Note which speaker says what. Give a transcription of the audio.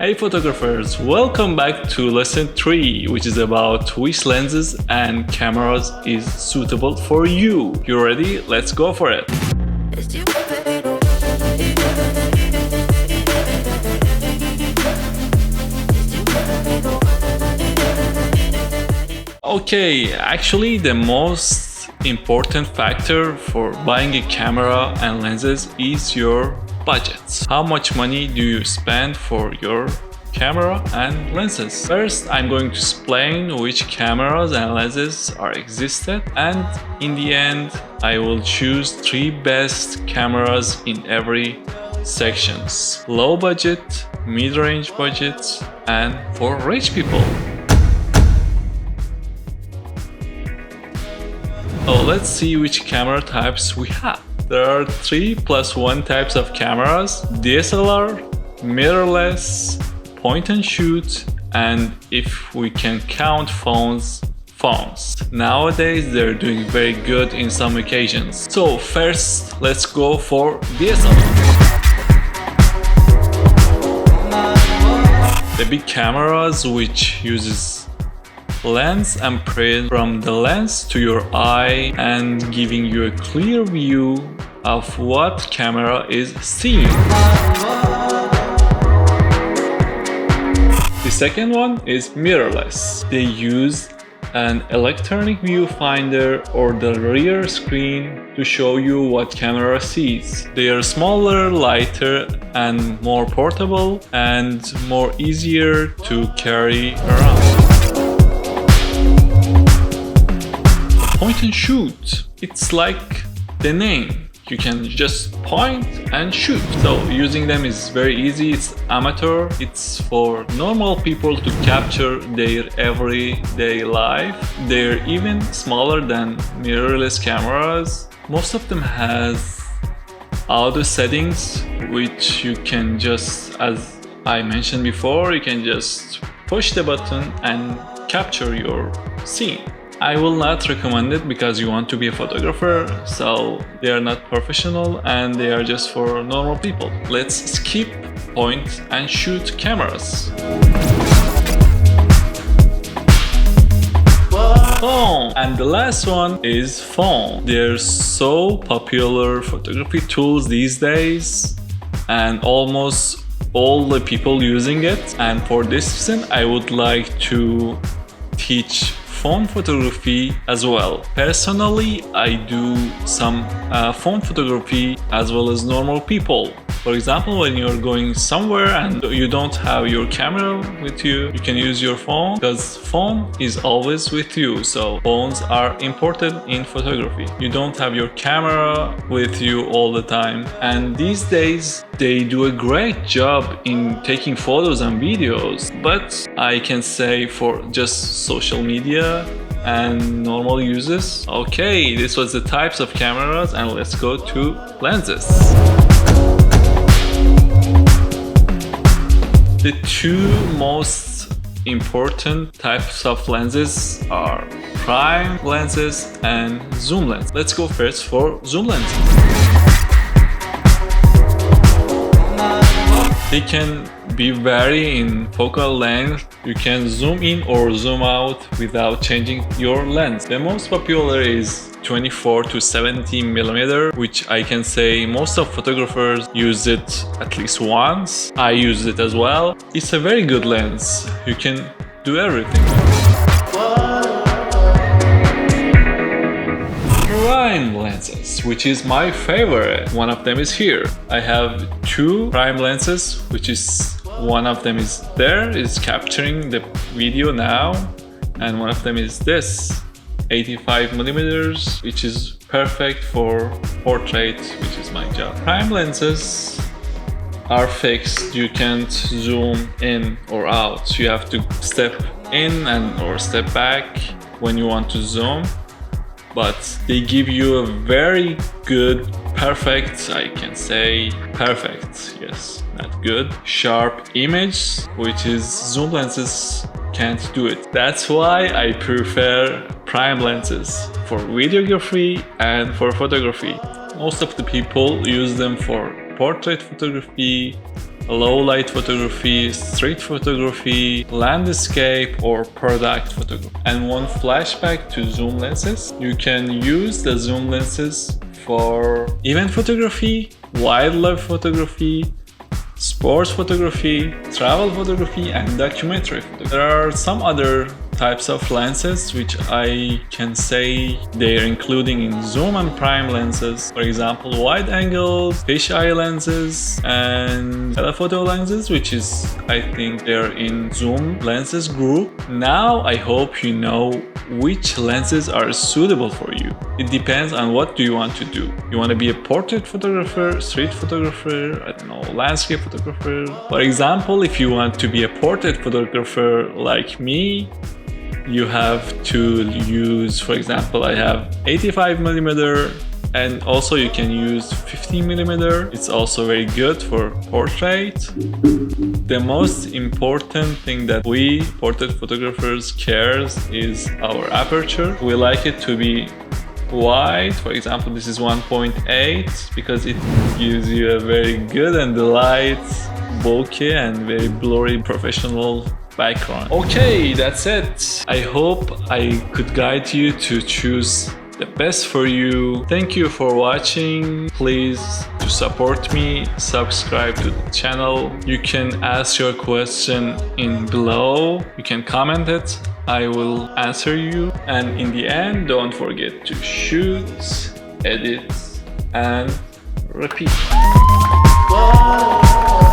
Speaker 1: Hey photographers, welcome back to lesson 3, which is about which lenses and cameras is suitable for you. You ready? Let's go for it. Okay, actually the most important factor for buying a camera and lenses is your budget. How much money do you spend for your camera and lenses? First, I'm going to explain which cameras and lenses are existed, and in the end, I will choose 3 best cameras in every sections. Low budget, mid-range budget, and for rich people. So let's see which camera types we have. There are 3+1 types of cameras: DSLR, mirrorless, point and shoot, and if we can count phones. Nowadays they're doing very good in some occasions. So first let's go for DSLR. The big cameras which uses lens and print from the lens to your eye and giving you a clear view of what camera is seeing. The second one is mirrorless. They use an electronic viewfinder or the rear screen to show you what camera sees. They are smaller, lighter, and more portable and more easier to carry around. Point and shoot. It's like the name. You can just point and shoot. So using them is very easy. It's amateur. It's for normal people to capture their everyday life. They're even smaller than mirrorless cameras. Most of them has auto settings, which you can just, as I mentioned before, you can just push the button and capture your scene. I will not recommend it because you want to be a photographer, so they are not professional and they are just for normal people. Let's skip point and shoot cameras. Phone. And the last one is phone. They're so popular photography tools these days and almost all the people using it. And for this reason, I would like to teach phone photography as well. Personally, I do some phone photography as well as normal people. For example, when you're going somewhere and you don't have your camera with you, you can use your phone because phone is always with you. So phones are important in photography. You don't have your camera with you all the time. And these days, they do a great job in taking photos and videos. But I can say for just social media and normal uses. Okay, this was the types of cameras and let's go to lenses. The 2 most important types of lenses are prime lenses and zoom lens. Let's go first for zoom lenses. They can be vary in focal length. You can zoom in or zoom out without changing your lens. The most popular is 24 to 70 millimeter, which I can say most of photographers use it at least once. I use it as well. It's a very good lens. You can do everything. Prime lenses, which is my favorite. One of them is here. I have 2 prime lenses, which is one of them is there, is capturing the video now, and one of them is this 85 millimeters, which is perfect for portrait, which is my job. Prime lenses are fixed. You can't zoom in or out. You have to step in and or step back when you want to zoom. But they give you a very good, perfect, I can say perfect, yes, not good, sharp image, which is zoom lenses can't do it. That's why I prefer prime lenses for videography and for photography. Most of the people use them for portrait photography low light photography, street photography, landscape, or product photography. And one flashback to zoom lenses. You can use the zoom lenses for event photography, wildlife photography, sports photography, travel photography, and documentary photography. There are some other types of lenses which I can say they're including in zoom and prime lenses. For example, wide angle, fisheye lenses, and telephoto lenses, which is, I think they're in zoom lenses group. Now I hope you know which lenses are suitable for you. It depends on what do you want to do. You want to be a portrait photographer, street photographer, I don't know, landscape photographer. For example, if you want to be a portrait photographer like me, you have to use, for example, I have 85mm, and also you can use 15mm. It's also very good for portrait. The most important thing that we portrait photographers cares is our aperture. We like it to be wide. For example, this is 1.8 because it gives you a very good and light bokeh and very blurry professional background. Okay, that's it. I hope I could guide you to choose the best for you. Thank you for watching. Please, to support me, subscribe to the channel. You can ask your question in below. You can comment it. I will answer you. And in the end, don't forget to shoot, edit, and repeat. Whoa.